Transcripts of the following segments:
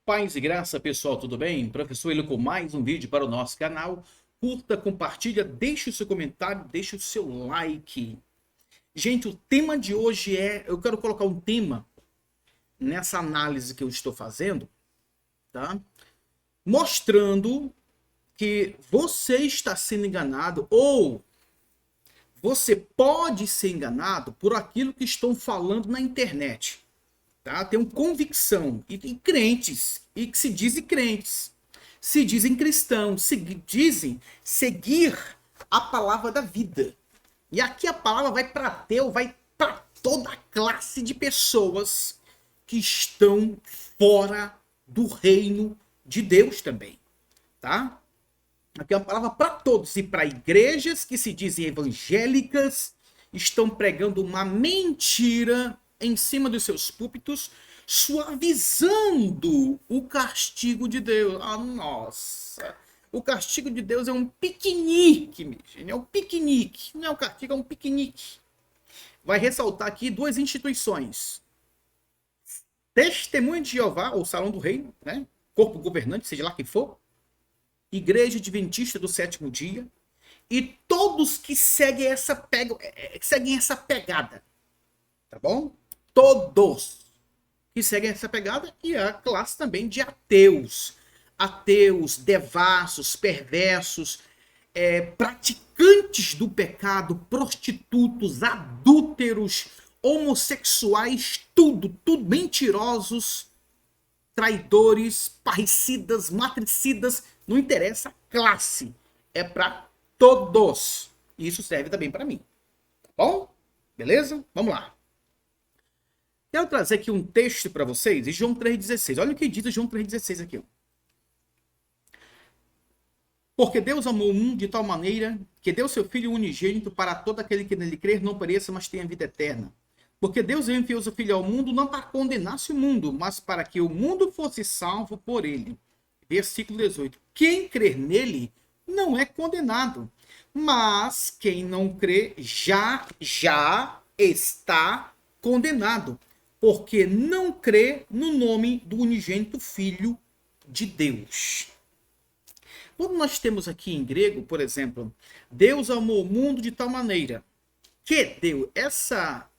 Paz e graça, pessoal, tudo bem? Professor Ele com mais um vídeo para o nosso canal. Curta, compartilha, deixe o seu comentário, deixe o seu like. Gente, o tema de hoje eu quero colocar um tema nessa análise que eu estou fazendo, tá? Mostrando que você está sendo enganado ou você pode ser enganado por aquilo que estão falando na internet. Tá? Tenho convicção. E crentes, e que se dizem crentes, se dizem cristãos, dizem seguir a palavra da vida. E aqui a palavra vai para ateu, vai para toda a classe de pessoas que estão fora do reino de Deus também. Tá? Aqui é uma palavra para todos, e para igrejas que se dizem evangélicas, estão pregando uma mentira em cima dos seus púlpitos, suavizando o castigo de Deus. Ah, nossa! O castigo de Deus é um piquenique, minha gente. É um piquenique. Não é um castigo, é um piquenique. Vai ressaltar aqui duas instituições. Testemunho de Jeová, ou Salão do Reino, né? Corpo governante, seja lá quem for. Igreja Adventista do Sétimo Dia. E todos que seguem seguem essa pegada. Tá bom? Todos que seguem essa pegada, e a classe também de ateus. Ateus, devassos, perversos, praticantes do pecado, prostitutos, adúlteros, homossexuais, tudo mentirosos, traidores, parricidas, matricidas, não interessa a classe, é para todos. E isso serve também para mim. Tá bom? Beleza? Vamos lá. Quero trazer aqui um texto para vocês, de João 3,16. Olha o que diz João 3,16 aqui. Porque Deus amou o mundo de tal maneira que deu seu Filho unigênito para todo aquele que nele crer não pereça, mas tenha vida eterna. Porque Deus enviou seu Filho ao mundo não para condenasse o mundo, mas para que o mundo fosse salvo por ele. Versículo 18. Quem crer nele não é condenado, mas quem não crê já está condenado, porque não crê no nome do unigênito Filho de Deus. Quando nós temos aqui em grego, por exemplo, Deus amou o mundo de tal maneira que deu essa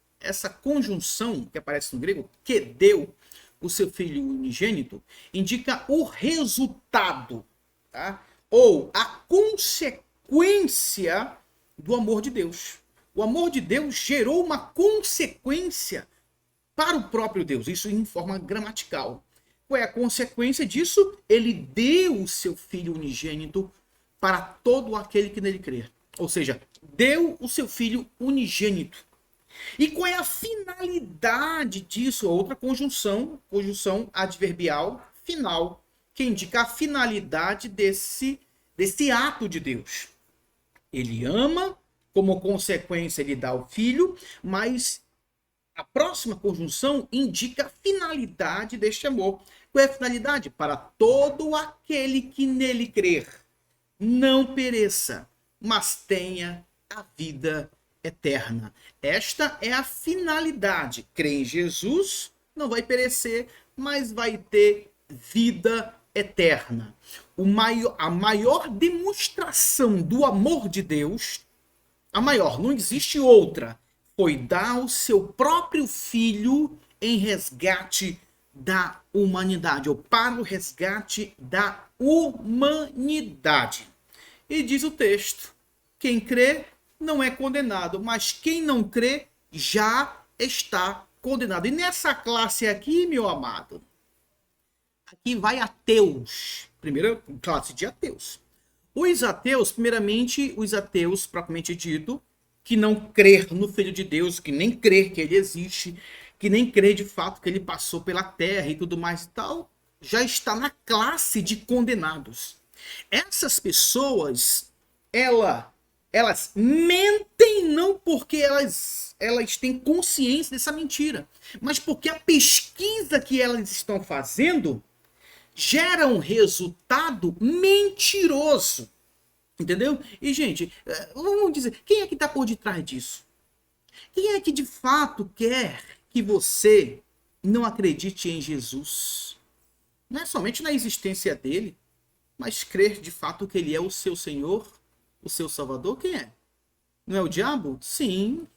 conjunção que aparece no grego, que deu o seu Filho unigênito, indica o resultado, tá? Ou a consequência do amor de Deus. O amor de Deus gerou uma consequência para o próprio Deus, isso em forma gramatical. Qual é a consequência disso? Ele deu o seu Filho unigênito para todo aquele que nele crer. Ou seja, deu o seu Filho unigênito. E qual é a finalidade disso? Outra conjunção adverbial final, que indica a finalidade desse ato de Deus. Ele ama, como consequência ele dá o Filho, mas a próxima conjunção indica a finalidade deste amor. Qual é a finalidade? Para todo aquele que nele crer, não pereça, mas tenha a vida eterna. Esta é a finalidade. Crer em Jesus, não vai perecer, mas vai ter vida eterna. A maior demonstração do amor de Deus, a maior, não existe outra, foi dar o seu próprio filho em resgate da humanidade, ou para o resgate da humanidade. E diz o texto, quem crê não é condenado, mas quem não crê já está condenado. E nessa classe aqui, meu amado, aqui vai ateus. Primeira classe de ateus. Os ateus, primeiramente, os ateus, propriamente dito, que não crer no Filho de Deus, que nem crer que ele existe, que nem crer de fato que ele passou pela terra e tudo mais e tal, já está na classe de condenados. Essas pessoas, elas mentem não porque elas têm consciência dessa mentira, mas porque a pesquisa que elas estão fazendo gera um resultado mentiroso. Entendeu? E, gente, vamos dizer, quem é que está por detrás disso? Quem é que de fato quer que você não acredite em Jesus? Não é somente na existência dele, mas crer de fato que ele é o seu Senhor, o seu Salvador. Quem é? Não é o diabo? Sim.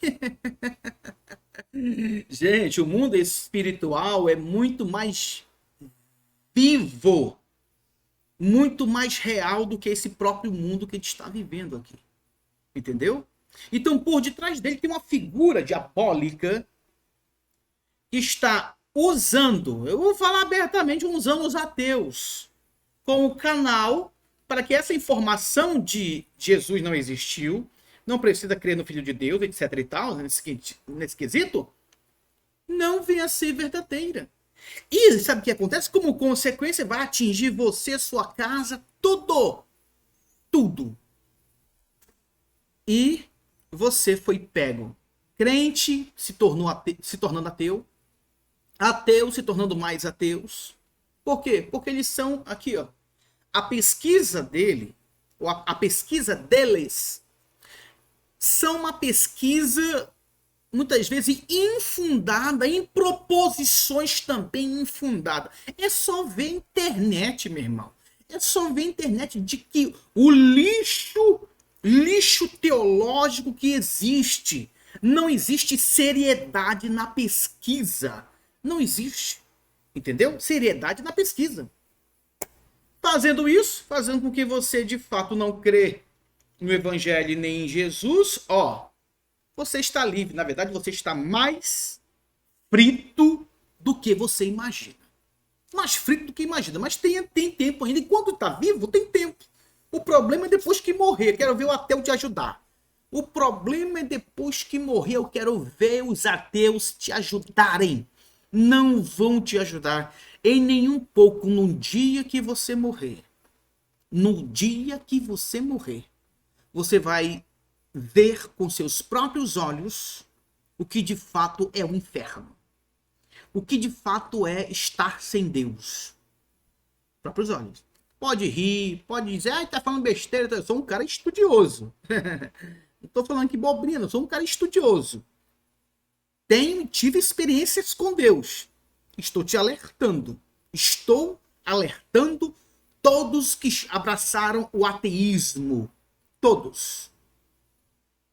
Gente, o mundo espiritual é muito mais vivo, muito mais real do que esse próprio mundo que a gente está vivendo aqui. Entendeu? Então, por detrás dele tem uma figura diabólica que está usando, eu vou falar abertamente, usando os ateus como canal para que essa informação de Jesus não existiu, não precisa crer no Filho de Deus, etc e tal, nesse quesito, não venha a ser verdadeira. E sabe o que acontece? Como consequência, vai atingir você, sua casa, tudo. Tudo. E você foi pego. Crente se tornando ateu. Ateu se tornando mais ateus. Por quê? Porque eles são, aqui, ó, a pesquisa dele, ou a pesquisa deles, são uma pesquisa, muitas vezes, infundada, em proposições também infundadas. É só ver internet, meu irmão. É só ver internet de que o lixo teológico que existe, não existe seriedade na pesquisa. Não existe. Entendeu? Seriedade na pesquisa. Fazendo isso, fazendo com que você de fato não crê no Evangelho nem em Jesus, ó, você está livre. Na verdade, você está mais frito do que você imagina. Mais frito do que imagina. Mas tem tempo ainda. Enquanto está vivo, tem tempo. O problema é depois que morrer. Quero ver o ateu te ajudar. O problema é depois que morrer. Eu quero ver os ateus te ajudarem. Não vão te ajudar em nenhum pouco no dia que você morrer. No dia que você morrer, você vai ver com seus próprios olhos o que de fato é o inferno. O que de fato é estar sem Deus. Próprios olhos. Pode rir, pode dizer, ah, tá falando besteira, eu sou um cara estudioso. Não tô falando que bobrinha, eu sou um cara estudioso. Tive experiências com Deus. Estou te alertando. Estou alertando todos que abraçaram o ateísmo. Todos.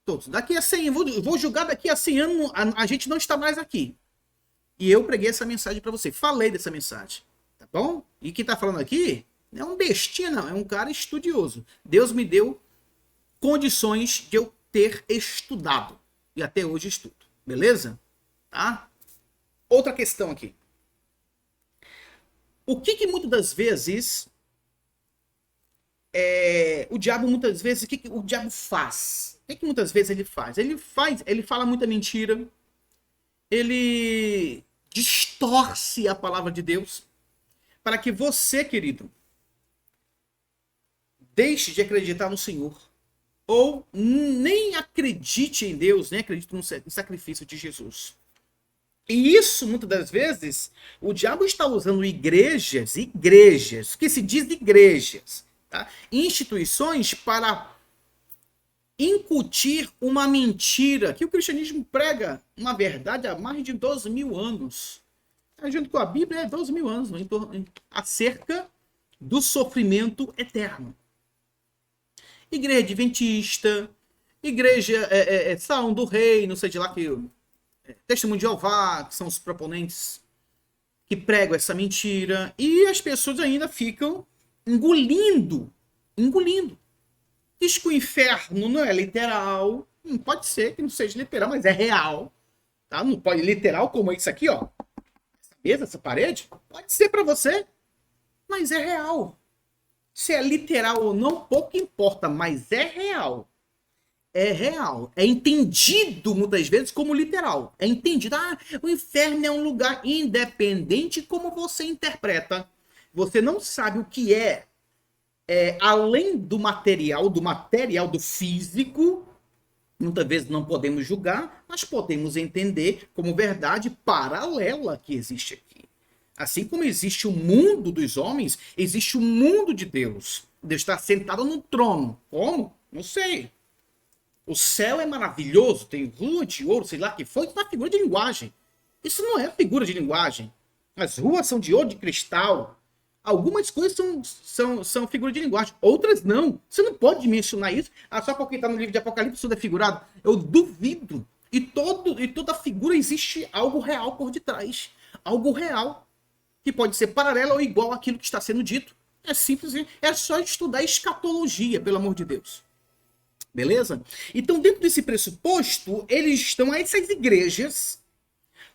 Todos. Daqui a 100 anos, vou julgar daqui a 100 anos, a gente não está mais aqui. E eu preguei essa mensagem para você. Falei dessa mensagem. Tá bom? E quem tá falando aqui não é um bestinha, não. É um cara estudioso. Deus me deu condições de eu ter estudado. E até hoje estudo. Beleza? Tá? Outra questão aqui. O que muitas das vezes o diabo muitas vezes, o que o diabo faz? O que muitas vezes ele faz? Ele fala muita mentira. Ele distorce a palavra de Deus para que você, querido, deixe de acreditar no Senhor. Ou nem acredite em Deus, nem acredite no sacrifício de Jesus. E isso, muitas das vezes, o diabo está usando igrejas, que se diz igrejas, tá? Instituições para incutir uma mentira, que o cristianismo prega uma verdade há mais de 12 mil anos. Junto com a Bíblia, é 12 mil anos, acerca do sofrimento eterno. Igreja adventista, igreja Salão do Rei, não sei de lá que... Testemunho de Jeová, que são os proponentes que pregam essa mentira, e as pessoas ainda ficam engolindo. Diz que o inferno não é literal, pode ser que não seja literal, mas é real, tá? Não pode literal como isso aqui, ó, essa mesa, essa parede, pode ser para você, mas é real. Se é literal ou não, pouco importa, mas é real. É real. É entendido muitas vezes como literal. É entendido. O inferno é um lugar independente como você interpreta. Você não sabe o que além do material, do físico. Muitas vezes não podemos julgar, mas podemos entender como verdade paralela que existe aqui. Assim como existe o mundo dos homens, existe o mundo de Deus. Deus está sentado no trono. Como? Não sei. O céu é maravilhoso, tem rua de ouro, sei lá que foi, isso é uma figura de linguagem. Isso não é figura de linguagem. As ruas são de ouro, de cristal. Algumas coisas são figura de linguagem, outras não. Você não pode mencionar isso só porque está no livro de Apocalipse tudo é figurado. Eu duvido. E toda figura existe algo real por detrás. Algo real. Que pode ser paralelo ou igual àquilo que está sendo dito. É simples, é só estudar escatologia, pelo amor de Deus. Beleza? Então, dentro desse pressuposto, essas igrejas,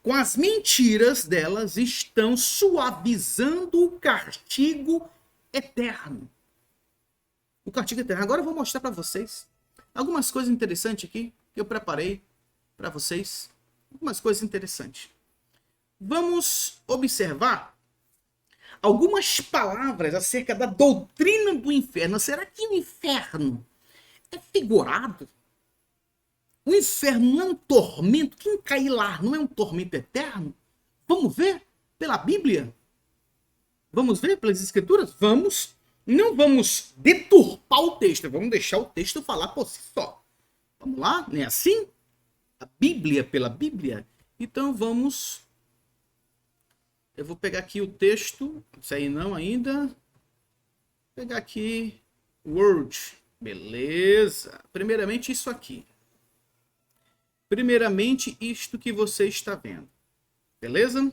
com as mentiras delas, estão suavizando o castigo eterno. O castigo eterno. Agora eu vou mostrar para vocês algumas coisas interessantes aqui que eu preparei para vocês. Algumas coisas interessantes. Vamos observar algumas palavras acerca da doutrina do inferno. Será que o inferno é figurado? O inferno não é um tormento? Quem cair lá não é um tormento eterno? Vamos ver pela Bíblia? Vamos ver pelas Escrituras? Vamos. Não vamos deturpar o texto, vamos deixar o texto falar por si só. Vamos lá? Não é assim? A Bíblia pela Bíblia? Então vamos... Eu vou pegar aqui o texto. Isso aí não ainda. Vou pegar aqui Word. Beleza. Primeiramente isso aqui. Primeiramente isto que você está vendo. Beleza?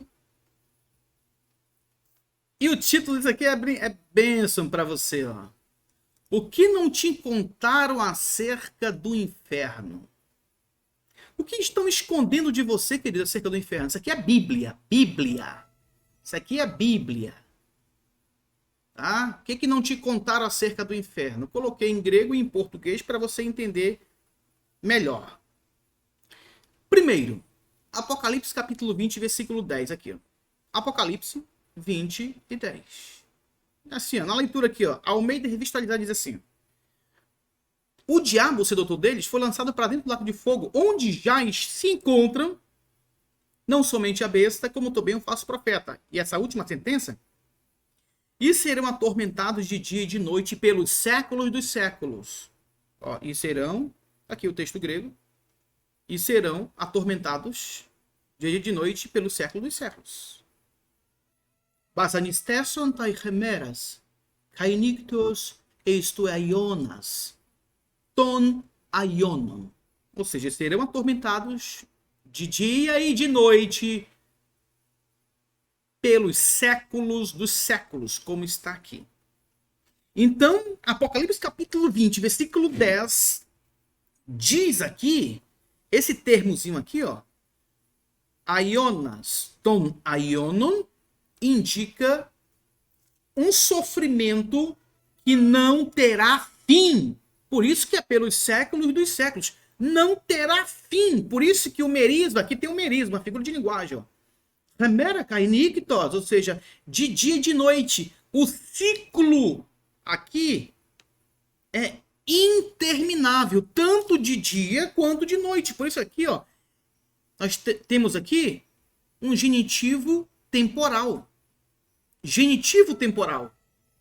E o título disso aqui é bênção para você. Ó. O que não te contaram acerca do inferno? O que estão escondendo de você, querido, acerca do inferno? Isso aqui é a Bíblia. Bíblia. Isso aqui é a Bíblia. Tá? O que não te contaram acerca do inferno? Coloquei em grego e em português para você entender melhor. Primeiro, Apocalipse capítulo 20, versículo 10. Aqui, ó. Apocalipse 20 e 10. Assim, ó, na leitura aqui, ó, Almeida Revitalizada diz assim: o diabo, o sedutor deles, foi lançado para dentro do lago de fogo, onde já se encontram não somente a besta, como também o falso profeta. E essa última sentença: e serão atormentados de dia e de noite pelos séculos dos séculos. Ó, e serão, aqui o texto grego, e serão atormentados de dia e de noite pelos séculos dos séculos. Basanistesson tai remeras, caenictos estu aionas, ton aionon. Ou seja, serão atormentados de dia e de noite pelos séculos dos séculos, como está aqui. Então, Apocalipse capítulo 20, versículo 10, diz aqui, esse termozinho aqui, ó, aionas, ton aionon, indica um sofrimento que não terá fim. Por isso que é pelos séculos dos séculos. Não terá fim. Por isso que o merisma, aqui tem o merisma, a figura de linguagem, ó. Remera caenictos, ou seja, de dia e de noite. O ciclo aqui é interminável, tanto de dia quanto de noite. Por isso aqui, ó, nós temos aqui um genitivo temporal. Genitivo temporal,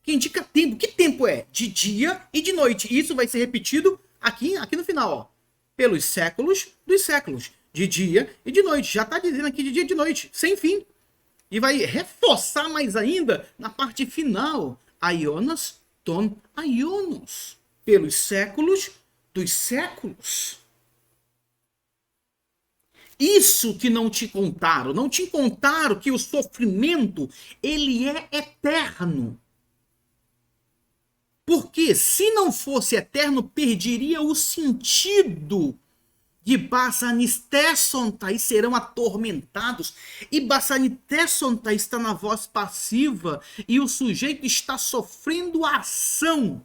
que indica tempo. Que tempo é? De dia e de noite. Isso vai ser repetido aqui no final, ó. Pelos séculos dos séculos. De dia e de noite. Já está dizendo aqui de dia e de noite, sem fim. E vai reforçar mais ainda na parte final. Aionas ton aionos. Pelos séculos dos séculos. Isso que não te contaram. Não te contaram que o sofrimento, ele é eterno. Porque se não fosse eterno, perderia o sentido de basanistessonta, e serão atormentados. E basanistessonta está na voz passiva e o sujeito está sofrendo a ação.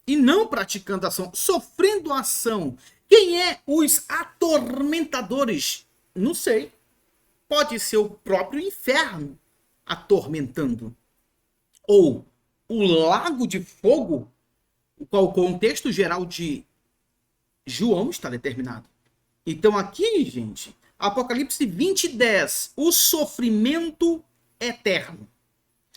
E não praticando ação, sofrendo a ação. Quem é os atormentadores? Não sei. Pode ser o próprio inferno atormentando. Ou o lago de fogo, o qual o contexto geral de João está determinado. Então aqui, gente, Apocalipse 20, 10, o sofrimento eterno.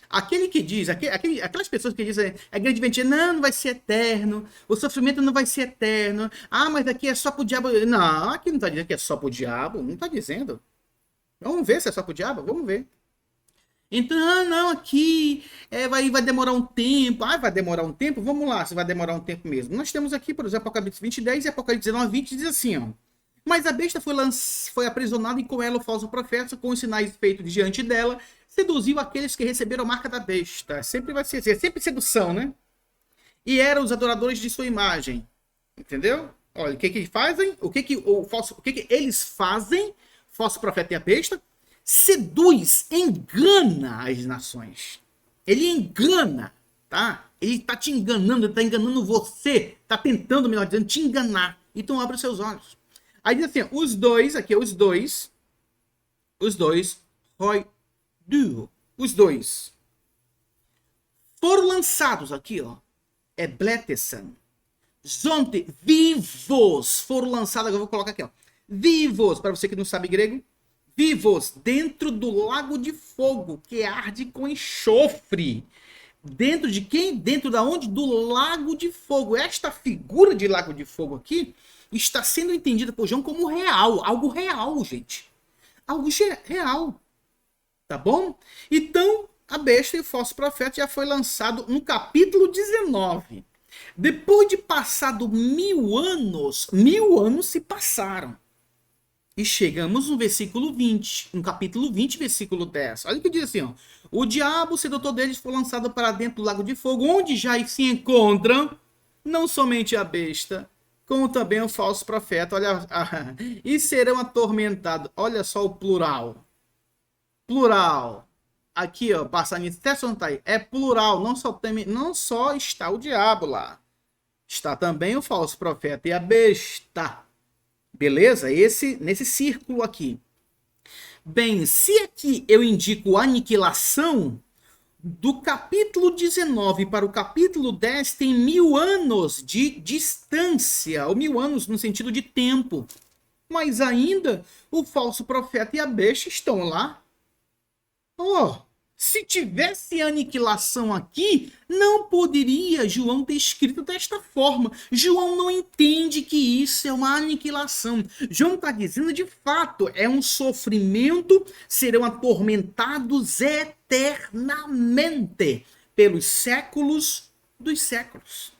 Aquele que diz, aquelas pessoas que dizem, a grande mentira, não vai ser eterno, o sofrimento não vai ser eterno, mas aqui é só pro diabo. Não, aqui não está dizendo que é só pro diabo, não está dizendo. Vamos ver se é só pro diabo, vamos ver. Então, não, aqui vai demorar um tempo. Ah, vai demorar um tempo? Vamos lá, se vai demorar um tempo mesmo. Nós temos aqui, por exemplo, Apocalipse 20:10 e Apocalipse 19:20 diz assim, ó. Mas a besta foi aprisionada e com ela o falso profeta, com os sinais feitos diante dela, seduziu aqueles que receberam a marca da besta. Sempre vai ser assim, é sempre sedução, né? E eram os adoradores de sua imagem. Entendeu? Olha, o que que fazem? O que eles fazem? Falso profeta e a besta seduz, engana as nações. Ele engana, tá? Ele tá te enganando, ele tá enganando você, tá tentando, melhor dizendo, te enganar. Então abre os seus olhos. Aí diz assim, os dois, Roy Duo, os dois foram lançados aqui, ó. É Bletesan. Zonte, vivos, foram lançados, agora eu vou colocar aqui, ó. Vivos, para você que não sabe grego, vivos dentro do lago de fogo, que arde com enxofre. Dentro de quem? Dentro da onde? Do lago de fogo. Esta figura de lago de fogo aqui está sendo entendida por João como real, algo real, gente. Algo real. Tá bom? Então, a besta e o falso profeta já foi lançado no capítulo 19. Depois de passado 1000 anos se passaram. E chegamos no versículo 20, no capítulo 20, versículo 10. Olha o que diz assim, ó. O diabo, o sedutor deles, foi lançado para dentro do lago de fogo, onde já se encontram não somente a besta, como também o falso profeta. Olha, e serão atormentados. Olha só o plural. Plural. Aqui, ó, passando em aí. É plural, não só está o diabo lá. Está também o falso profeta e a besta. Beleza? Nesse círculo aqui. Bem, se aqui eu indico aniquilação, do capítulo 19 para o capítulo 10 tem 1000 anos de distância, ou 1000 anos no sentido de tempo. Mas ainda o falso profeta e a besta estão lá. Oh, se tivesse aniquilação aqui, não poderia João ter escrito desta forma. João não entende que isso é uma aniquilação. João está dizendo de fato, é um sofrimento, serão atormentados eternamente pelos séculos dos séculos.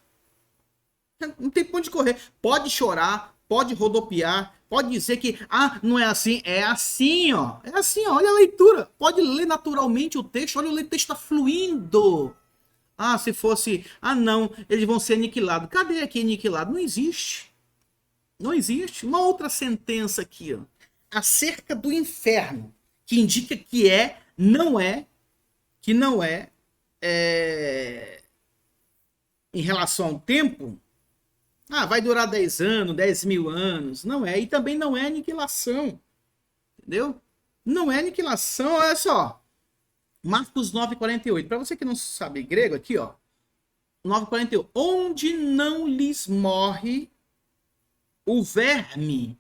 Não tem ponto de correr. Pode chorar, pode rodopiar, pode dizer que, não é assim. É assim, ó. É assim, ó. Olha a leitura. Pode ler naturalmente o texto. Olha, o texto está fluindo. Se fosse, não, eles vão ser aniquilados. Cadê aqui aniquilado? Não existe. Não existe. Uma outra sentença aqui, ó. Acerca do inferno, que indica que não é, em relação ao tempo. Vai durar 10 anos, 10.000 anos. Não é. E também não é aniquilação. Entendeu? Não é aniquilação. Olha só. Marcos 9:48. Para você que não sabe grego, aqui, ó. 9:48. Onde não lhes morre o verme,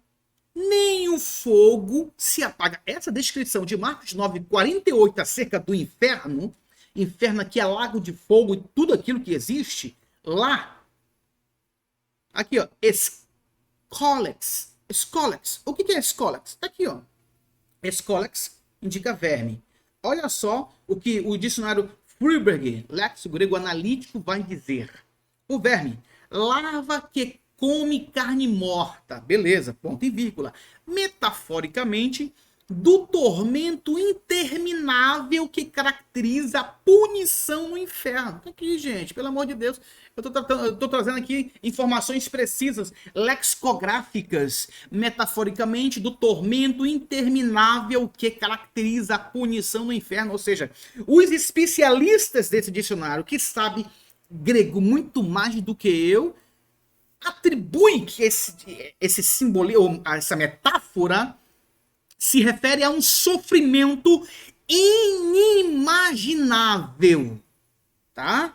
nem o fogo se apaga. Essa descrição de Marcos 9:48 acerca do inferno, inferno aqui é lago de fogo e tudo aquilo que existe, lá. Aqui, ó, Scolex. Scolex. O que é Scolex? Tá aqui, ó. Scolex indica verme. Olha só o que o dicionário Friberg, léxico grego analítico, vai dizer. O verme, larva que come carne morta. Beleza, ponto e vírgula. Metaforicamente, do tormento interminável que caracteriza a punição no inferno. Aqui, gente, pelo amor de Deus, eu tô trazendo aqui informações precisas, lexicográficas, metaforicamente, do tormento interminável que caracteriza a punição no inferno. Ou seja, os especialistas desse dicionário, que sabem grego muito mais do que eu, atribuem que esse simbolismo, essa metáfora, se refere a um sofrimento inimaginável, tá?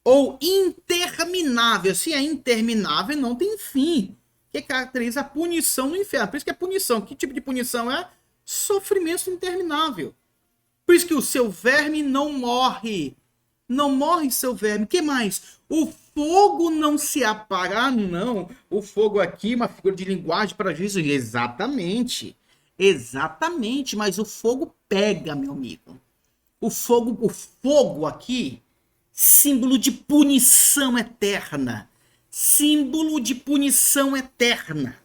Ou interminável. Se é interminável, não tem fim. Que caracteriza a punição no inferno. Por isso que é punição. Que tipo de punição é? Sofrimento interminável. Por isso que o seu verme não morre. Não morre seu verme. O que mais? O fogo não se apaga. Não. O fogo aqui, uma figura de linguagem para juízo. Exatamente. Exatamente, mas o fogo pega, meu amigo. O fogo aqui, símbolo de punição eterna. Símbolo de punição eterna.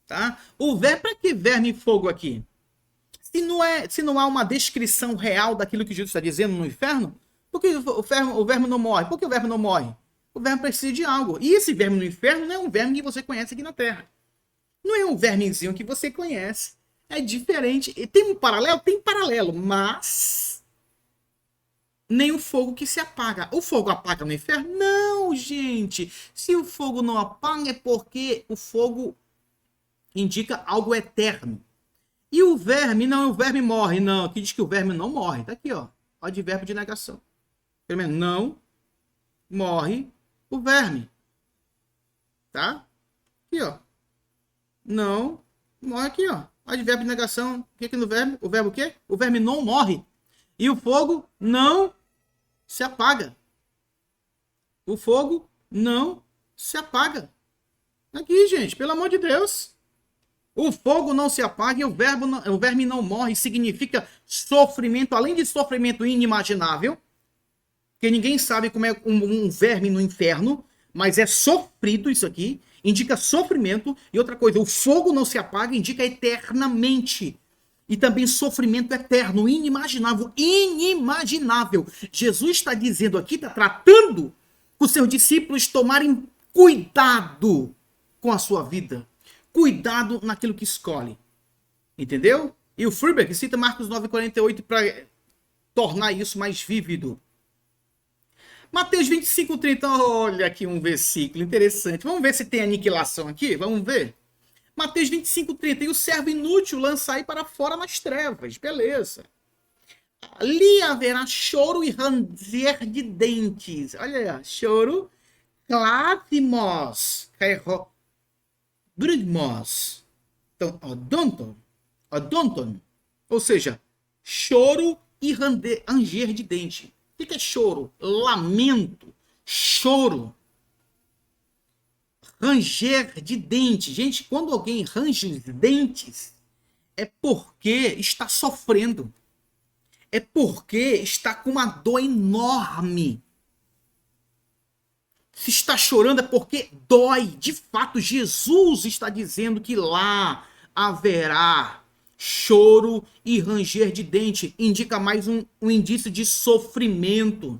Tá? Para que verme e fogo aqui? Se não há uma descrição real daquilo que Jesus está dizendo no inferno, por que o verme não morre? Por que o verme não morre? O verme precisa de algo. E esse verme no inferno não é um verme que você conhece aqui na Terra. Não é um vermezinho que você conhece. É diferente. E tem um paralelo? Tem paralelo, mas nem o fogo que se apaga. O fogo apaga no inferno? Não, gente. Se o fogo não apaga é porque o fogo indica algo eterno. E o verme, não, o verme morre. Não, aqui diz que o verme não morre. Tá aqui, ó. Advérbio de negação. Pelo menos não morre o verme. Tá? Aqui, ó. Não morre aqui, ó. Advérbio de negação. O que é no verme? O verbo o quê? O verme não morre. E o fogo não se apaga. O fogo não se apaga. Aqui, gente, pelo amor de Deus. O fogo não se apaga e o verme não morre. Significa sofrimento, além de sofrimento inimaginável, que ninguém sabe como é um verme no inferno, mas é sofrido isso aqui, indica sofrimento. E outra coisa, o fogo não se apaga, indica eternamente. E também sofrimento eterno, inimaginável, inimaginável. Jesus está dizendo aqui, está tratando com seus discípulos tomarem cuidado com a sua vida. Cuidado naquilo que escolhe. Entendeu? E o Friedberg cita Marcos 9,48 para tornar isso mais vívido. Mateus 25,30. Olha aqui um versículo interessante. Vamos ver se tem aniquilação aqui? Vamos ver. Mateus 25,30. E o servo inútil lançai para fora nas trevas. Beleza. Ali haverá choro e ranger de dentes. Olha aí. Choro. Clátimos. Brigmos. Então, odonton. Ou seja, choro e ranger de dente. O que é choro? Lamento. Choro. Ranger de dente. Gente, quando alguém range os dentes, é porque está sofrendo. É porque está com uma dor enorme. Se está chorando é porque dói. De fato, Jesus está dizendo que lá haverá choro e ranger de dente. Indica mais um indício de sofrimento.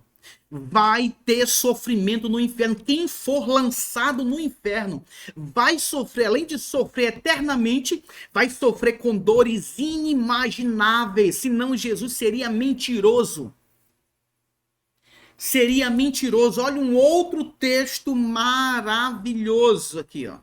Vai ter sofrimento no inferno. Quem for lançado no inferno vai sofrer, além de sofrer eternamente, vai sofrer com dores inimagináveis. Senão Jesus seria mentiroso. Seria mentiroso. Olha um outro texto maravilhoso aqui, ó.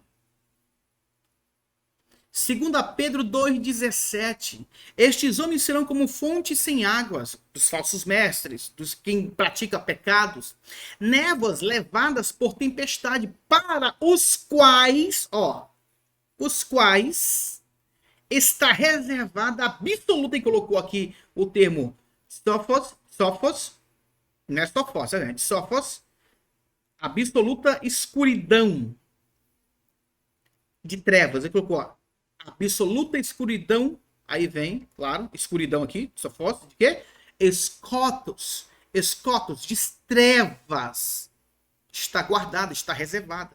2 Pedro 2,17. Estes homens serão como fontes sem águas, dos falsos mestres, dos quem pratica pecados, névoas levadas por tempestade, para os quais está reservada absoluta, e colocou aqui o termo sofos, não é sofos, gente, sofos, absoluta escuridão de trevas. Ele colocou, ó, absoluta escuridão, aí vem, claro, escuridão aqui, sofos, de quê? Escotos de trevas. Está guardada, está reservada.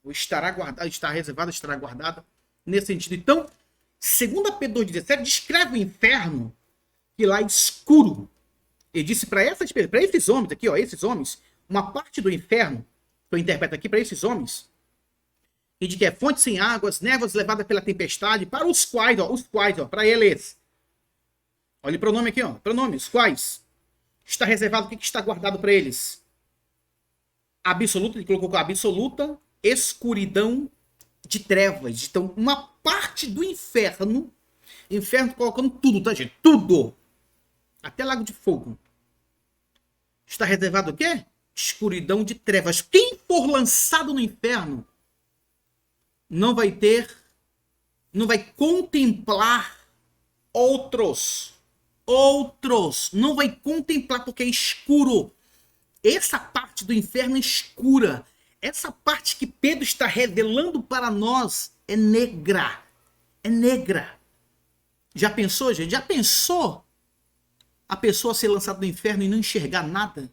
Ou estará guardada, está reservada, estará guardada. Nesse sentido. Então, 2 Pedro 2,17 descreve o inferno, que lá é escuro. Ele disse para esses homens aqui, ó, esses homens, uma parte do inferno, que eu interpreto aqui para esses homens, e de que é fonte sem águas, névoas levadas pela tempestade, para os quais, para eles. Olha o pronome aqui, ó, pronome, os quais está reservado, o que está guardado para eles? Absoluta, ele colocou absoluta escuridão de trevas. Então, uma parte do inferno colocando tudo, tá, gente? Tudo. Até lago de fogo. Está reservado o quê? Escuridão de trevas. Quem for lançado no inferno não vai contemplar outros, não vai contemplar porque é escuro. Essa parte do inferno é escura. Essa parte que Pedro está revelando para nós é negra. É negra. Já pensou, gente? Já pensou? a pessoa ser lançada no inferno e não enxergar nada?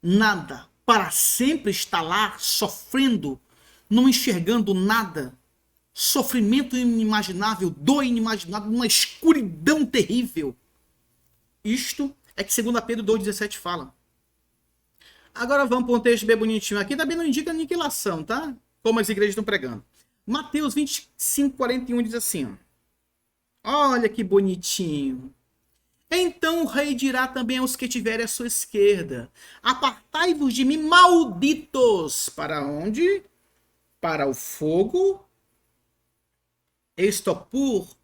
Nada. Para sempre estar lá sofrendo, não enxergando nada. Sofrimento inimaginável, dor inimaginável, uma escuridão terrível. Isto é que 2 Pedro 2,17 fala. Agora vamos para um texto bem bonitinho aqui. Também não indica aniquilação, tá? Como as igrejas estão pregando. Mateus 25:41 diz assim. Ó. Olha que bonitinho. Então o rei dirá também aos que tiverem à sua esquerda: apartai-vos de mim, malditos. Para onde? Para o fogo. Estopur,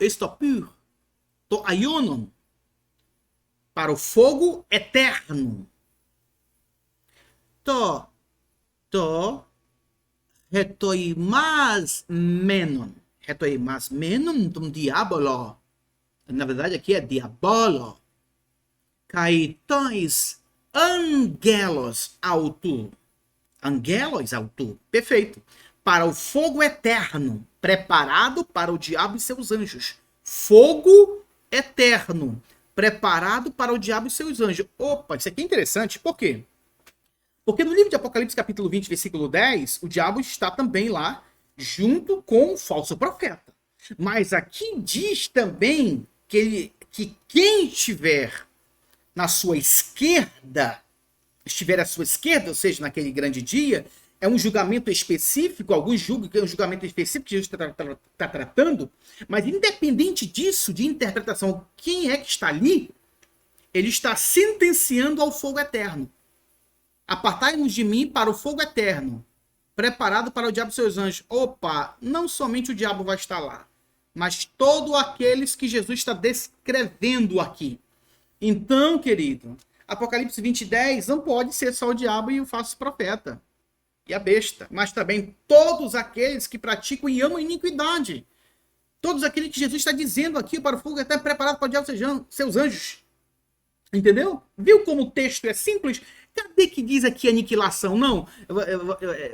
to aionon. Para o fogo eterno. To retoimas menon. Retoimas menon, diabolo. Na verdade, aqui é diabolo. Caetois angelos autu. Angelos autu. Perfeito. Para o fogo eterno, preparado para o diabo e seus anjos. Fogo eterno, preparado para o diabo e seus anjos. Opa, isso aqui é interessante. Por quê? Porque no livro de Apocalipse, capítulo 20, versículo 10, o diabo está também lá, junto com o falso profeta. Mas aqui diz também que quem estiver na sua esquerda, estiver à sua esquerda, ou seja, naquele grande dia, é um julgamento específico, alguns julgam que é um julgamento específico que Jesus está tratando, mas independente disso, de interpretação, quem é que está ali, ele está sentenciando ao fogo eterno. Apartai-nos de mim para o fogo eterno, preparado para o diabo e seus anjos. Opa, não somente o diabo vai estar lá, mas todos aqueles que Jesus está descrevendo aqui. Então, querido, Apocalipse 20:10 não pode ser só o diabo e o falso profeta e a besta, mas também todos aqueles que praticam e amam a iniquidade. Todos aqueles que Jesus está dizendo aqui para o fogo eterno preparado para o diabo e seus anjos. Entendeu? Viu como o texto é simples? Cadê que diz aqui aniquilação? Não.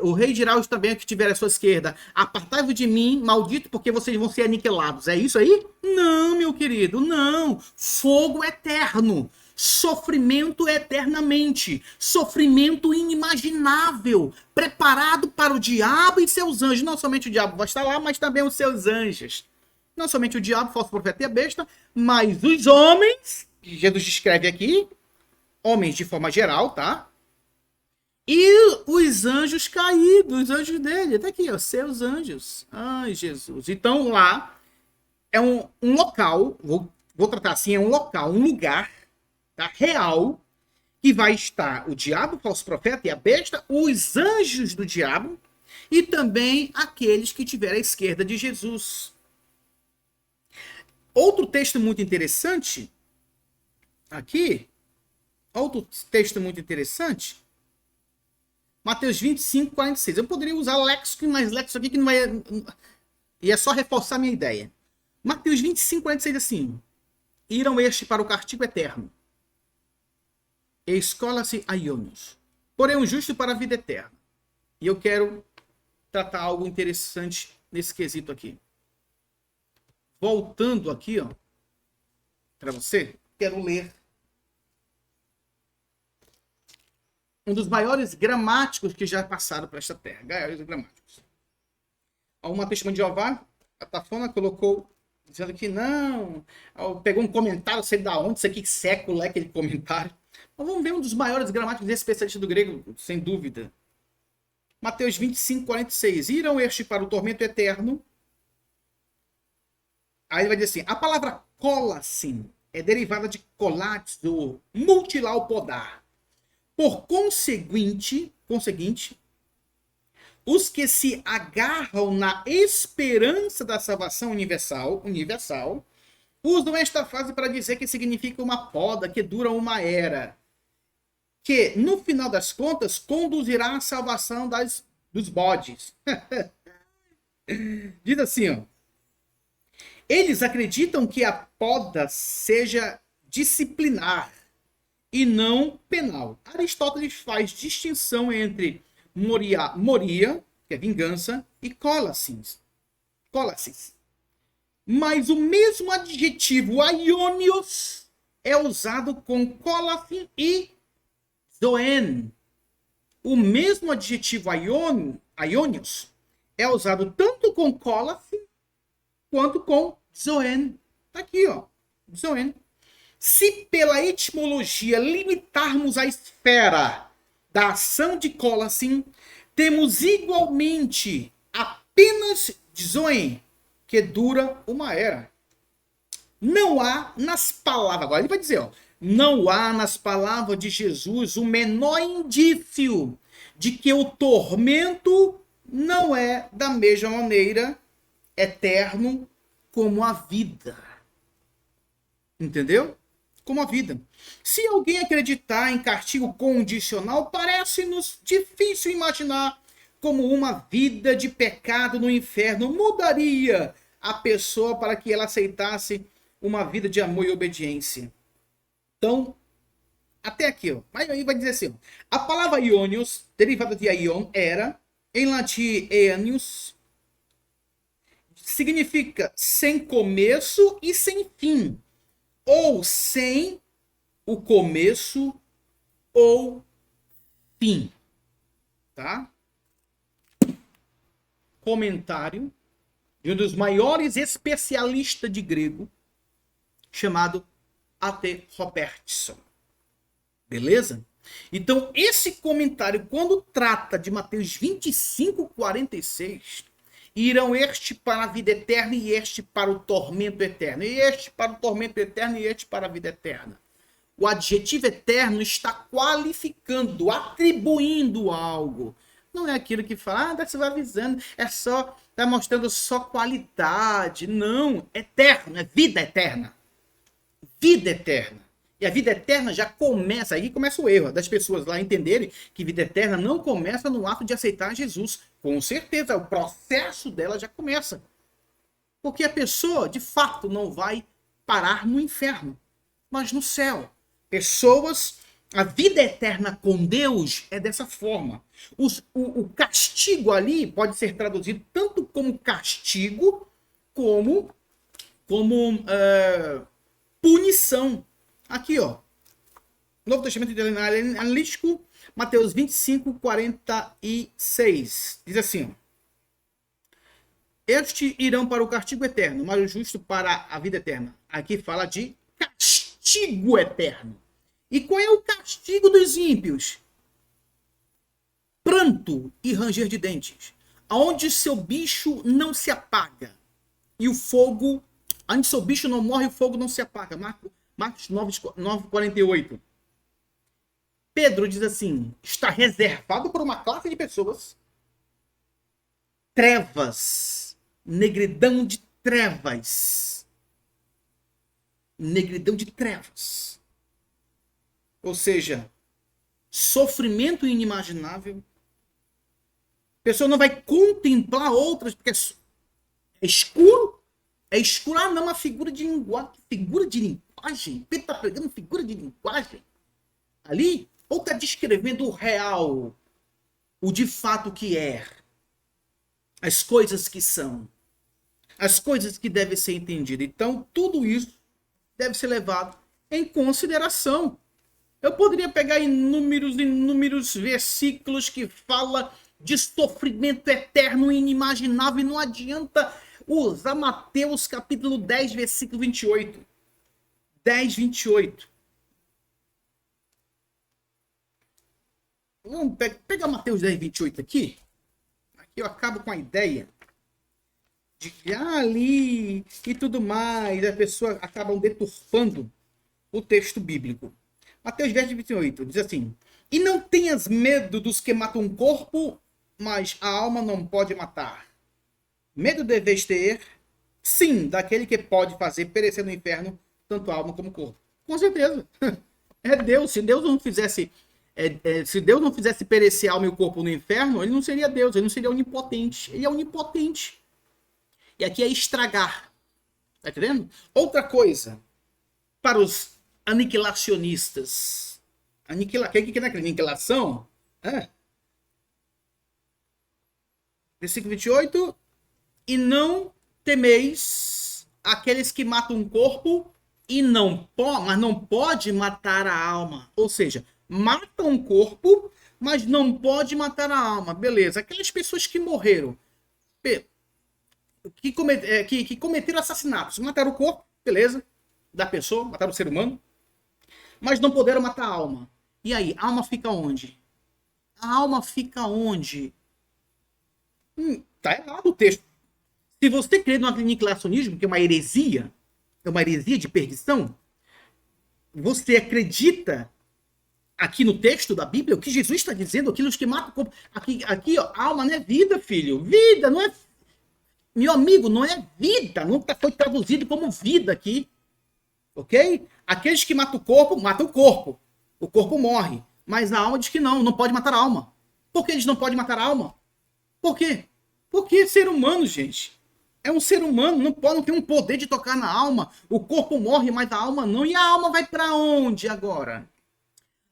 O rei dirá aos também que estiver à sua esquerda: apartai-vos de mim, maldito, porque vocês vão ser aniquilados. É isso aí? Não, meu querido, não. Fogo eterno. Sofrimento eternamente. Sofrimento inimaginável. Preparado para o diabo e seus anjos. Não somente o diabo vai estar lá, mas também os seus anjos. Não somente o diabo, falso profeta e a besta, mas os homens, que Jesus descreve aqui, homens de forma geral, tá? E os anjos caídos, os anjos dele. Tá aqui, ó, seus anjos. Ai, Jesus. Então lá é um local, vou tratar assim, é um local, um lugar, tá, real, que vai estar o diabo, o falso profeta e a besta, os anjos do diabo e também aqueles que tiverem à esquerda de Jesus. Outro texto muito interessante aqui, Mateus 25:46. Eu poderia usar léxico, mas léxico aqui que não vai... E é só reforçar minha ideia. Mateus 25:46 assim: irão este para o castigo eterno, e escola-se aionos, porém um justo para a vida eterna. E eu quero tratar algo interessante nesse quesito aqui. Voltando aqui, ó, para você, quero ler um dos maiores gramáticos que já passaram por esta terra. Maiores gramáticos. Uma testemunha de Jeová, a Tafona colocou, dizendo que não, pegou um comentário, sei da onde, sei que século é aquele comentário. Mas vamos ver um dos maiores gramáticos especialistas do grego, sem dúvida. Mateus 25:46. Irão este para o tormento eterno. Aí ele vai dizer assim, a palavra colasim é derivada de colatzo, mutilar ou podar. Por conseguinte, os que se agarram na esperança da salvação universal, usam esta frase para dizer que significa uma poda que dura uma era, que, no final das contas, conduzirá à salvação dos bodes. Diz assim, ó. Eles acreditam que a poda seja disciplinar e não penal. Aristóteles faz distinção entre moria, que é vingança, e colasis. Mas o mesmo adjetivo aionios é usado com colasim e zoen. O mesmo adjetivo aionios é usado tanto com colasim quanto com zoen. Tá aqui, ó. Zoen. Se pela etimologia limitarmos a esfera da ação de colasim, temos igualmente apenas zoen, que dura uma era. Não há nas palavras, agora ele vai dizer, ó, não há nas palavras de Jesus o menor indício de que o tormento não é da mesma maneira eterno como a vida. Entendeu? Como a vida. Se alguém acreditar em castigo condicional, parece-nos difícil imaginar como uma vida de pecado no inferno mudaria a pessoa para que ela aceitasse uma vida de amor e obediência. Então, até aqui, ó. Aí vai dizer assim, ó, a palavra ionios, derivada de aion, era, em latim, eanius, significa sem começo e sem fim, ou sem o começo ou fim, tá? Comentário de um dos maiores especialistas de grego, chamado A.T. Robertson. Beleza? Então, esse comentário, quando trata de Mateus 25:46, irão este para a vida eterna e este para o tormento eterno, e este para o tormento eterno e este para a vida eterna. O adjetivo eterno está qualificando, atribuindo algo. Não é aquilo que fala, você vai avisando, é só, tá mostrando só qualidade. Não, eterno, é vida eterna. Vida eterna. E a vida eterna já começa, aí começa o erro das pessoas lá entenderem que vida eterna não começa no ato de aceitar Jesus. Com certeza, o processo dela já começa. Porque a pessoa, de fato, não vai parar no inferno, mas no céu. Pessoas, a vida eterna com Deus é dessa forma. O castigo ali pode ser traduzido tanto como castigo, como punição. Aqui, ó. Novo Testamento Analítico, Mateus 25:46. Diz assim, ó. Estes irão para o castigo eterno, mas o justo para a vida eterna. Aqui fala de castigo eterno. E qual é o castigo dos ímpios? Pranto e ranger de dentes, aonde seu bicho não se apaga. E o fogo, onde seu bicho não morre, o fogo não se apaga. Marcos 9:48. Pedro diz assim, está reservado para uma classe de pessoas. Trevas, negridão de trevas. Negridão de trevas. Ou seja, sofrimento inimaginável. A pessoa não vai contemplar outras, porque é escuro. É escuro. Ah, não, uma figura de linguagem. Figura de linguagem? Pedro está pregando figura de linguagem ali? Ou está descrevendo o real, o de fato que é? As coisas que são. As coisas que devem ser entendidas. Então, tudo isso deve ser levado em consideração. Eu poderia pegar inúmeros versículos que falam de sofrimento eterno e inimaginável e não adianta usar Mateus capítulo 10, versículo 28. 10, 28. Vamos pegar Mateus 10, 28 aqui. Aqui eu acabo com a ideia de que ali e tudo mais, as pessoas acabam deturpando o texto bíblico. Mateus 10, 28 diz assim: e não tenhas medo dos que matam o corpo, mas a alma não pode matar. Medo deveis ter, sim, daquele que pode fazer perecer no inferno tanto a alma como o corpo. Com certeza. É Deus. Se Deus não fizesse, se Deus não fizesse perecer a alma e o corpo no inferno, ele não seria Deus, ele não seria onipotente. Ele é onipotente. E aqui é estragar. Tá entendendo? Outra coisa, para os aniquilacionistas. O que é aniquilação? Versículo 28. E não temeis aqueles que matam o corpo, mas não pode matar a alma. Ou seja, mata um corpo, mas não pode matar a alma. Beleza. Aquelas pessoas que morreram, que cometeram assassinatos, mataram o corpo, beleza, da pessoa, mataram o ser humano, mas não puderam matar a alma. E aí, a alma fica onde? A alma fica onde? Tá errado o texto. Se você crê no aniquilacionismo, que é uma heresia de perdição, você acredita aqui no texto da Bíblia, o que Jesus está dizendo, aquilo que mata o corpo. Aqui ó, alma não é vida, filho. Vida não é. Meu amigo, não é vida. Não foi traduzido como vida aqui. Ok? Aqueles que matam o corpo. O corpo morre. Mas a alma diz que não pode matar a alma. Por que eles não podem matar a alma? Por quê? Porque é ser humano, gente. É um ser humano, não tem um poder de tocar na alma. O corpo morre, mas a alma não. E a alma vai para onde agora?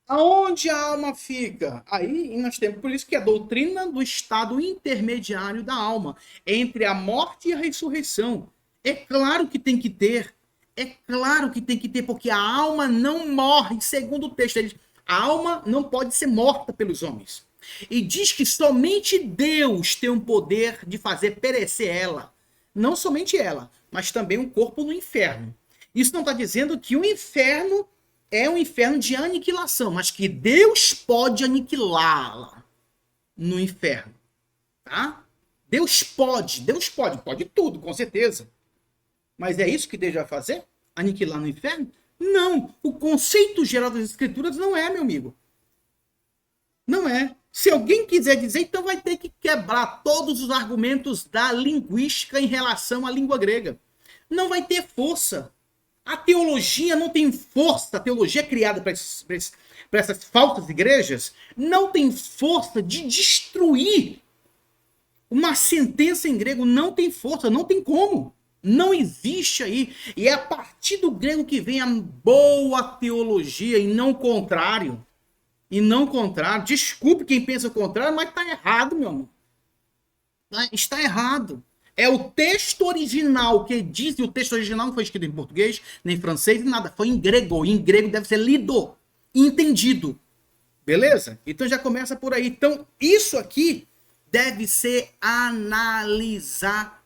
Aonde a alma fica? Aí nós temos, por isso que a doutrina do estado intermediário da alma, entre a morte e a ressurreição. É claro que tem que ter. É claro que tem que ter, porque a alma não morre, segundo o texto. A alma não pode ser morta pelos homens. E diz que somente Deus tem o poder de fazer perecer ela. Não somente ela, mas também o corpo no inferno. Isso não está dizendo que o inferno é um inferno de aniquilação, mas que Deus pode aniquilá-la no inferno, tá? Pode tudo, com certeza. Mas é isso que Deus vai fazer? Aniquilar no inferno? Não, o conceito geral das escrituras não é, meu amigo. Não é. Se alguém quiser dizer, então vai ter que quebrar todos os argumentos da linguística em relação à língua grega. Não vai ter força. A teologia não tem força, a teologia criada para essas falsas igrejas não tem força de destruir uma sentença em grego, não tem força, não tem como. Não existe aí. E é a partir do grego que vem a boa teologia e não o contrário. E não o contrário. Desculpe quem pensa o contrário, mas está errado, meu amor. Está errado. É o texto original que diz, e o texto original não foi escrito em português, nem em francês, nem nada. Foi em grego. E em grego deve ser lido, entendido. Beleza? Então já começa por aí. Então, isso aqui deve ser analisado.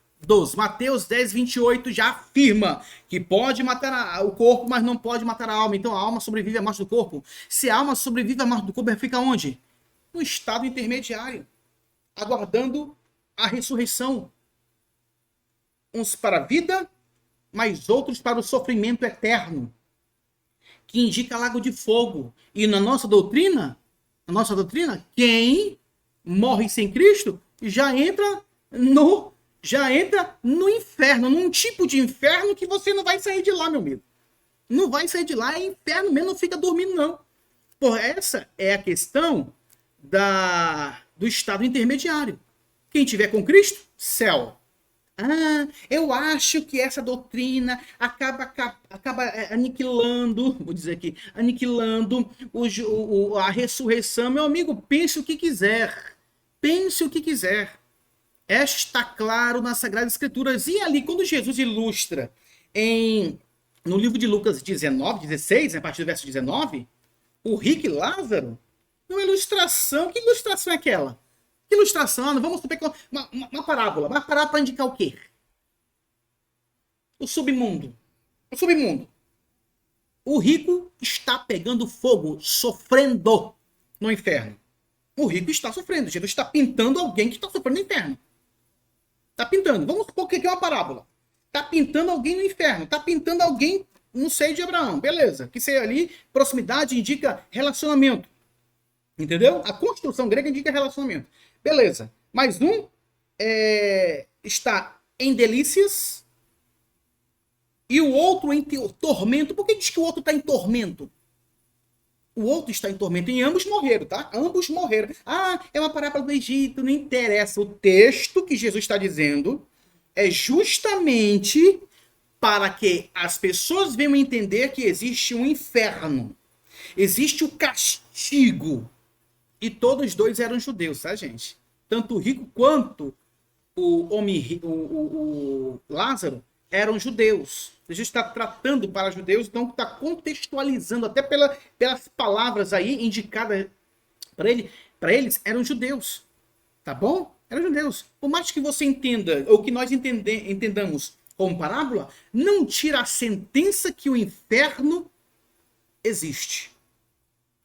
Mateus 10, 28 já afirma que pode matar o corpo, mas não pode matar a alma. Então a alma sobrevive à morte do corpo. Se a alma sobrevive à morte do corpo, ela fica onde? No estado intermediário, aguardando a ressurreição. Uns para a vida, mas outros para o sofrimento eterno, que indica lago de fogo. E na nossa doutrina, quem morre sem Cristo já entra no inferno, num tipo de inferno que você não vai sair de lá, meu amigo. Não vai sair de lá, é inferno mesmo, não fica dormindo, não. Por essa é a questão do estado intermediário. Quem tiver com Cristo, céu. Eu acho que essa doutrina acaba aniquilando, vou dizer aqui, aniquilando a ressurreição. Meu amigo, pense o que quiser. Pense o que quiser. Está claro nas Sagradas Escrituras. E ali, quando Jesus ilustra no livro de Lucas 19, 16, a partir do verso 19, o rico e Lázaro, uma ilustração. Que ilustração é aquela? Que ilustração? Vamos supor que uma parábola. Uma parábola para indicar o quê? O submundo. O submundo. O rico está pegando fogo, sofrendo no inferno. O rico está sofrendo. Jesus está pintando alguém que está sofrendo no inferno. Está pintando. Vamos supor que aqui é uma parábola. Está pintando alguém no inferno. Está pintando alguém no seio de Abraão. Beleza. Que seja ali, proximidade indica relacionamento. Entendeu? A construção grega indica relacionamento. Beleza. Mais um está em delícias e o outro em tormento. Por que diz que o outro está em tormento? O outro está em tormento e ambos morreram, tá? Ambos morreram. É uma parábola do Egito, não interessa. O texto que Jesus está dizendo é justamente para que as pessoas venham entender que existe um inferno. Existe o castigo. E todos dois eram judeus, tá, gente? Tanto o rico quanto o Lázaro eram judeus. Jesus está tratando para judeus, então está contextualizando, até pelas palavras aí indicadas para eles, eram judeus. Tá bom? Eram judeus. Por mais que você entenda, ou que nós entendamos como parábola, não tira a sentença que o inferno existe.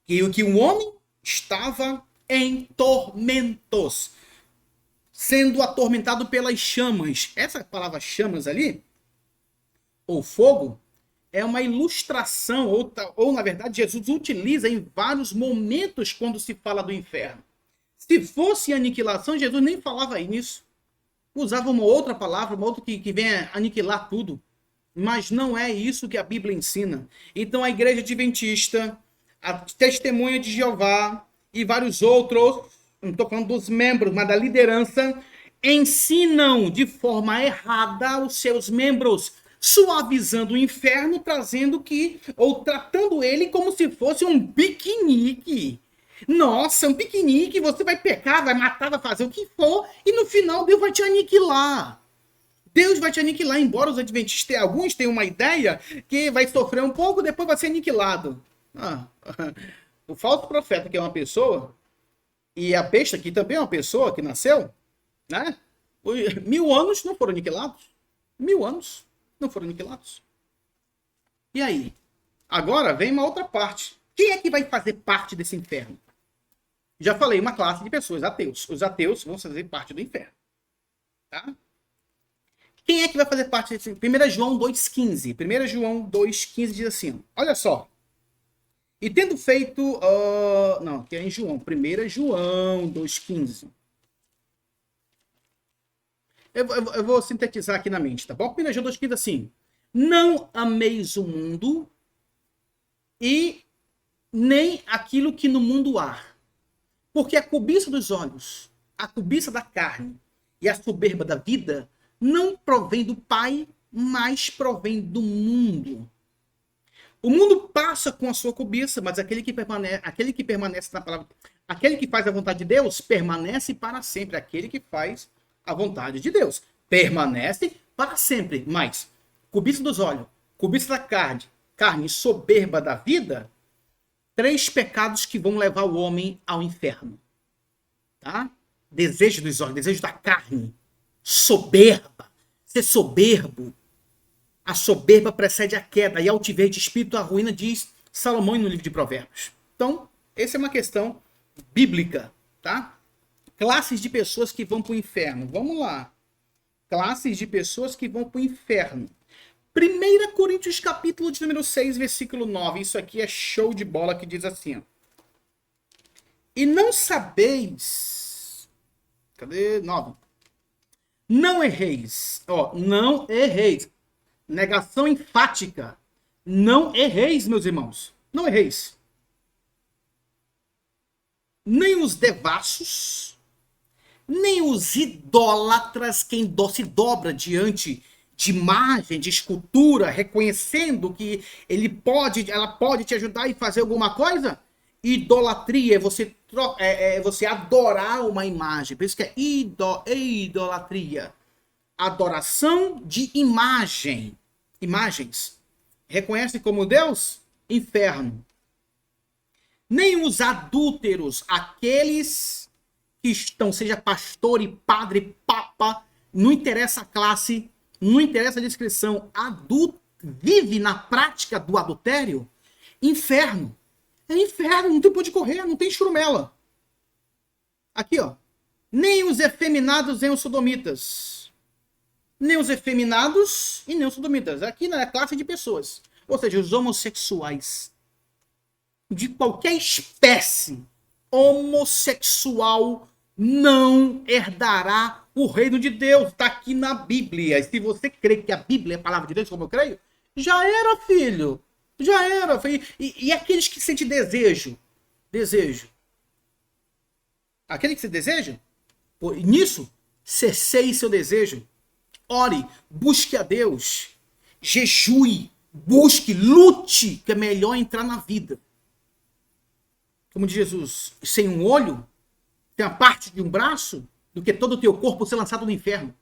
Que o homem estava em tormentos, sendo atormentado pelas chamas. Essa palavra chamas ali, ou fogo, é uma ilustração, ou na verdade Jesus utiliza em vários momentos quando se fala do inferno. Se fosse aniquilação, Jesus nem falava aí nisso. Usava uma outra palavra, uma outra que venha aniquilar tudo. Mas não é isso que a Bíblia ensina. Então a Igreja Adventista, a Testemunha de Jeová e vários outros, não estou falando dos membros, mas da liderança, ensinam de forma errada os seus membros, suavizando o inferno, tratando ele como se fosse um piquenique. Nossa, um piquenique, você vai pecar, vai matar, vai fazer o que for, e no final Deus vai te aniquilar. Deus vai te aniquilar, embora os adventistas, alguns tenham uma ideia que vai sofrer um pouco, depois vai ser aniquilado. O falso profeta, que é uma pessoa, e a besta, que também é uma pessoa que nasceu, né? 1000 anos não foram aniquilados. 1000 anos não foram aniquilados. E aí? Agora vem uma outra parte. Quem é que vai fazer parte desse inferno? Já falei, uma classe de pessoas, ateus. Os ateus vão fazer parte do inferno. Tá? Quem é que vai fazer parte desse? 1 João 2,15. 1 João 2,15 diz assim, olha só. E tendo feito... não, aqui é em João. 1 João 2,15. Eu vou sintetizar aqui na mente, tá bom? 1 João 2,15 assim. Não ameis o mundo e nem aquilo que no mundo há. Porque a cobiça dos olhos, a cobiça da carne e a soberba da vida não provém do Pai, mas provém do mundo. O mundo passa com a sua cobiça, mas aquele que permanece na palavra, aquele que faz a vontade de Deus, permanece para sempre. Aquele que faz a vontade de Deus permanece para sempre. Mas cobiça dos olhos, cobiça da carne e soberba da vida, 3 pecados que vão levar o homem ao inferno. Tá? Desejo dos olhos, desejo da carne, soberba, ser soberbo. A soberba precede a queda e a altivez de espírito a ruína, diz Salomão no livro de Provérbios. Então, essa é uma questão bíblica, tá? Classes de pessoas que vão para o inferno. Vamos lá. Classes de pessoas que vão para o inferno. 1 Coríntios capítulo de número 6, versículo 9. Isso aqui é show de bola, que diz assim. Ó. E não sabeis... Cadê? 9. Não erreis. Ó, não erreis. Negação enfática. Não erreis, meus irmãos. Não erreis. Nem os devassos, nem os idólatras, quem se dobra diante de imagem, de escultura, reconhecendo que ela pode te ajudar e fazer alguma coisa. Idolatria é você adorar uma imagem. Por isso que é idolatria. Adoração de imagens. Reconhece como Deus? Inferno. Nem os adúlteros, aqueles que estão, seja pastor e padre, papa, não interessa a classe, não interessa a descrição, vive na prática do adultério, inferno. É inferno, não tem por onde correr, não tem churumela. Aqui, ó. Nem os efeminados, nem os sodomitas. Nem os efeminados e nem os sodomitas. Aqui na classe de pessoas. Ou seja, os homossexuais. De qualquer espécie, homossexual não herdará o reino de Deus. Está aqui na Bíblia. E se você crê que a Bíblia é a palavra de Deus, como eu creio, já era, filho. Já era. E aqueles que sentem desejo. Aquele que se deseja, nisso, cessei seu desejo. Ore, busque a Deus, jejue, busque, lute, que é melhor entrar na vida. Como diz Jesus, sem um olho, tem a parte de um braço, do que todo o teu corpo ser lançado no inferno.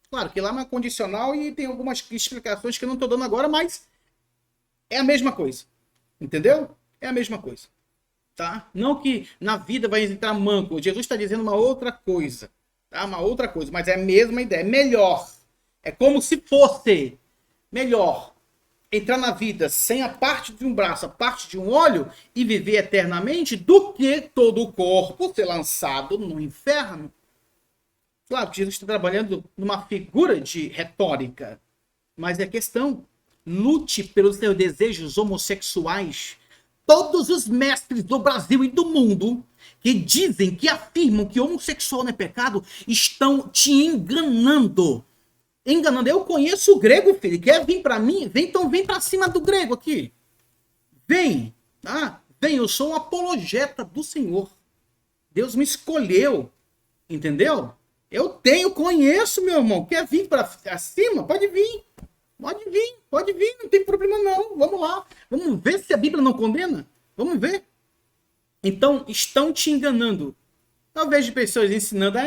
Claro que lá é uma condicional e tem algumas explicações que eu não estou dando agora, mas é a mesma coisa. Entendeu? É a mesma coisa. Tá? Não que na vida vai entrar manco. Jesus está dizendo uma outra coisa. Tá? Uma outra coisa, mas é a mesma ideia. É melhor. É como se fosse melhor entrar na vida sem a parte de um braço, a parte de um olho e viver eternamente do que todo o corpo ser lançado no inferno. Claro que Jesus está trabalhando numa figura de retórica, mas é questão. Lute pelos seus desejos homossexuais. Todos os mestres do Brasil e do mundo que dizem, que afirmam que homossexual não é pecado, estão te enganando. Enganando. Eu conheço o grego, filho. Quer vir para mim? Vem, então vem para cima do grego aqui. Vem, tá? Vem, eu sou um apologeta do Senhor. Deus me escolheu, entendeu? Eu conheço, meu irmão. Quer vir para cima? Pode vir. Pode vir, não tem problema não. Vamos lá. Vamos ver se a Bíblia não condena. Vamos ver. Então, estão te enganando. Eu vejo pessoas ensinando,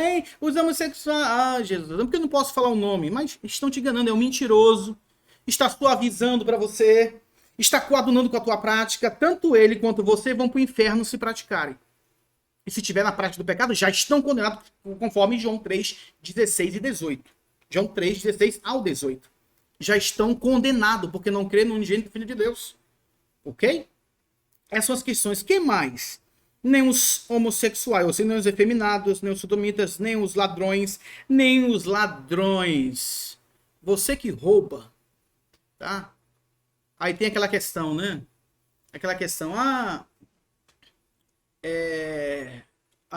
os homossexuais, Jesus, porque eu não posso falar o nome, mas estão te enganando, é um mentiroso, está suavizando para você, está coadunando com a tua prática, tanto ele quanto você vão para o inferno se praticarem. E se estiver na prática do pecado, já estão condenados, conforme João 3, 16 e 18. João 3, 16 ao 18. Já estão condenados, porque não crê no unigênito Filho de Deus. Ok? Essas são as questões. Quem mais? Nem os homossexuais, ou seja, nem os efeminados, nem os sodomitas, nem os ladrões, nem os ladrões. Você que rouba, tá? Aí tem aquela questão, né? Aquela questão, a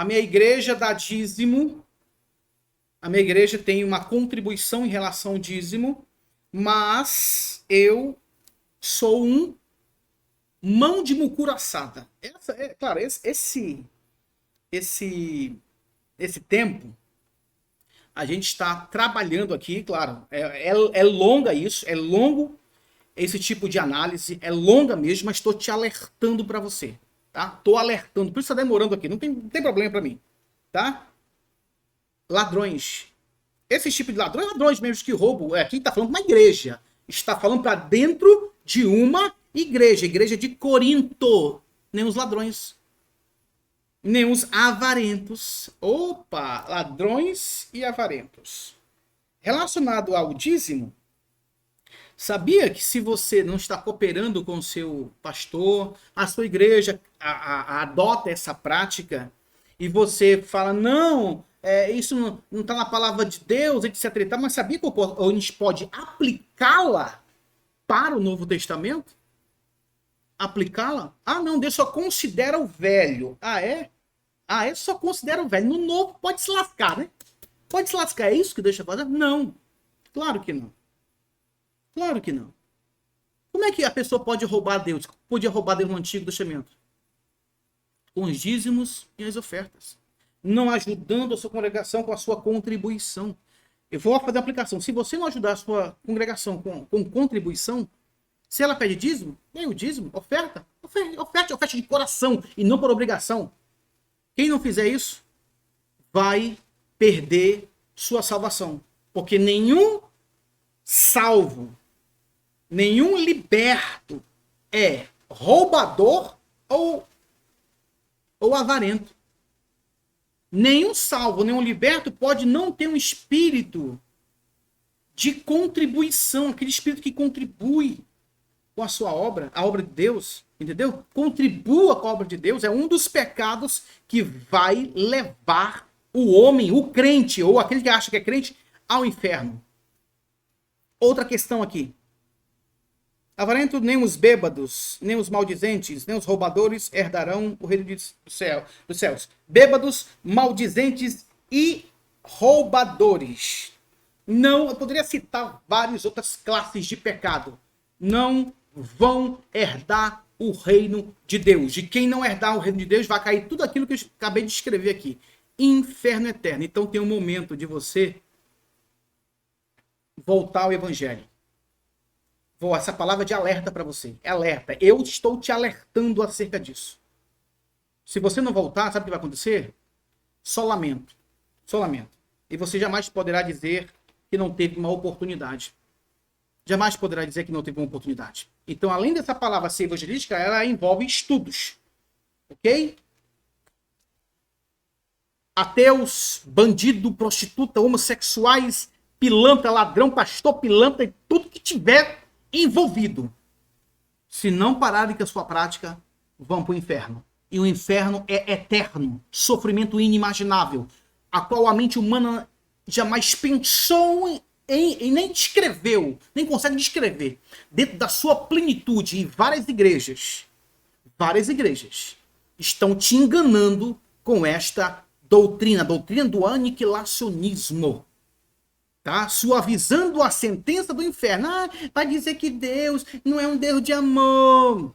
minha igreja dá dízimo, a minha igreja tem uma contribuição em relação ao dízimo, mas eu sou um mão de mucuraçada. Claro, esse tempo, a gente está trabalhando aqui, claro, é longa isso, é longo esse tipo de análise, é longa mesmo, mas estou te alertando para você, tá? Estou alertando, por isso está demorando aqui, não tem problema para mim, tá? Ladrões. Esse tipo de ladrões mesmo que roubam, aqui está falando de uma igreja, está falando para dentro de uma igreja de Corinto, nem os ladrões, nem os avarentos. Opa, ladrões e avarentos. Relacionado ao dízimo, sabia que se você não está cooperando com o seu pastor, a sua igreja adota essa prática e você fala, não, isso não está na palavra de Deus, etc. Mas sabia que a gente pode aplicá-la para o Novo Testamento? Aplicá-la? Não, Deus só considera o velho. É? Só considera o velho. No novo pode se lascar, né? Pode se lascar. É isso que Deus está fazendo? Não. Claro que não. Claro que não. Como é que a pessoa pode roubar Deus? Podia roubar Deus no Antigo Testamento? Com os dízimos e as ofertas. Não ajudando a sua congregação com a sua contribuição. Eu vou fazer a aplicação. Se você não ajudar a sua congregação com contribuição, se ela pede dízimo, nem o dízimo, oferta de coração e não por obrigação. Quem não fizer isso, vai perder sua salvação. Porque nenhum salvo, nenhum liberto é roubador ou avarento. Nenhum salvo, nenhum liberto pode não ter um espírito de contribuição, aquele espírito que contribui com a sua obra, a obra de Deus, entendeu? Contribua com a obra de Deus, é um dos pecados que vai levar o homem, o crente, ou aquele que acha que é crente, ao inferno. Outra questão aqui. Avarento, nem os bêbados, nem os maldizentes, nem os roubadores herdarão o reino dos céus. Bêbados, maldizentes e roubadores. Não, eu poderia citar várias outras classes de pecado. Não vão herdar o reino de Deus. De quem não herdar o reino de Deus, vai cair tudo aquilo que eu acabei de escrever aqui. Inferno eterno. Então tem um momento de você voltar ao evangelho. Essa palavra de alerta para você. É alerta. Eu estou te alertando acerca disso. Se você não voltar, sabe o que vai acontecer? Só lamento. Só lamento. E você jamais poderá dizer que não teve uma oportunidade. Jamais poderá dizer que não teve uma oportunidade. Então, além dessa palavra ser evangelística, ela envolve estudos. Ok? Ateus, bandido, prostituta, homossexuais, pilantra, ladrão, pastor, pilantra e tudo que tiver envolvido. Se não pararem com a sua prática, vão para o inferno. E o inferno é eterno, sofrimento inimaginável, a qual a mente humana jamais pensou em nem descreveu, nem consegue descrever. Dentro da sua plenitude, e várias igrejas estão te enganando com esta doutrina, a doutrina do aniquilacionismo. Tá? Suavizando a sentença do inferno. Vai dizer que Deus não é um Deus de amor.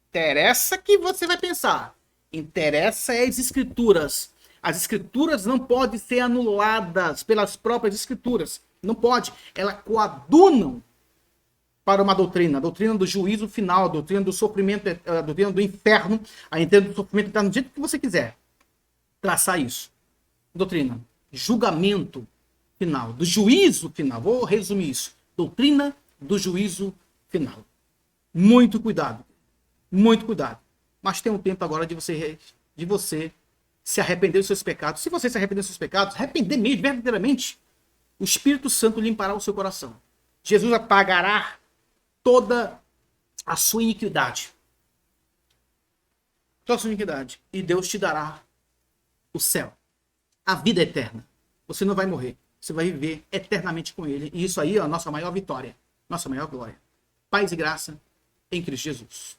Interessa que você vai pensar. Interessa é as escrituras. As escrituras não podem ser anuladas pelas próprias escrituras. Não pode. Elas coadunam para uma doutrina. A doutrina do juízo final, a doutrina do sofrimento, a doutrina do inferno, a doutrina do sofrimento eterno, do jeito que você quiser traçar isso. Doutrina. Julgamento final. Do juízo final. Vou resumir isso. Doutrina do juízo final. Muito cuidado. Muito cuidado. Mas tem um tempo agora de você se arrepender dos seus pecados. Se você se arrepender dos seus pecados, arrepender mesmo, verdadeiramente, o Espírito Santo limpará o seu coração. Jesus apagará toda a sua iniquidade. Toda a sua iniquidade. E Deus te dará o céu. A vida eterna. Você não vai morrer. Você vai viver eternamente com Ele. E isso aí é a nossa maior vitória. Nossa maior glória. Paz e graça em Cristo Jesus.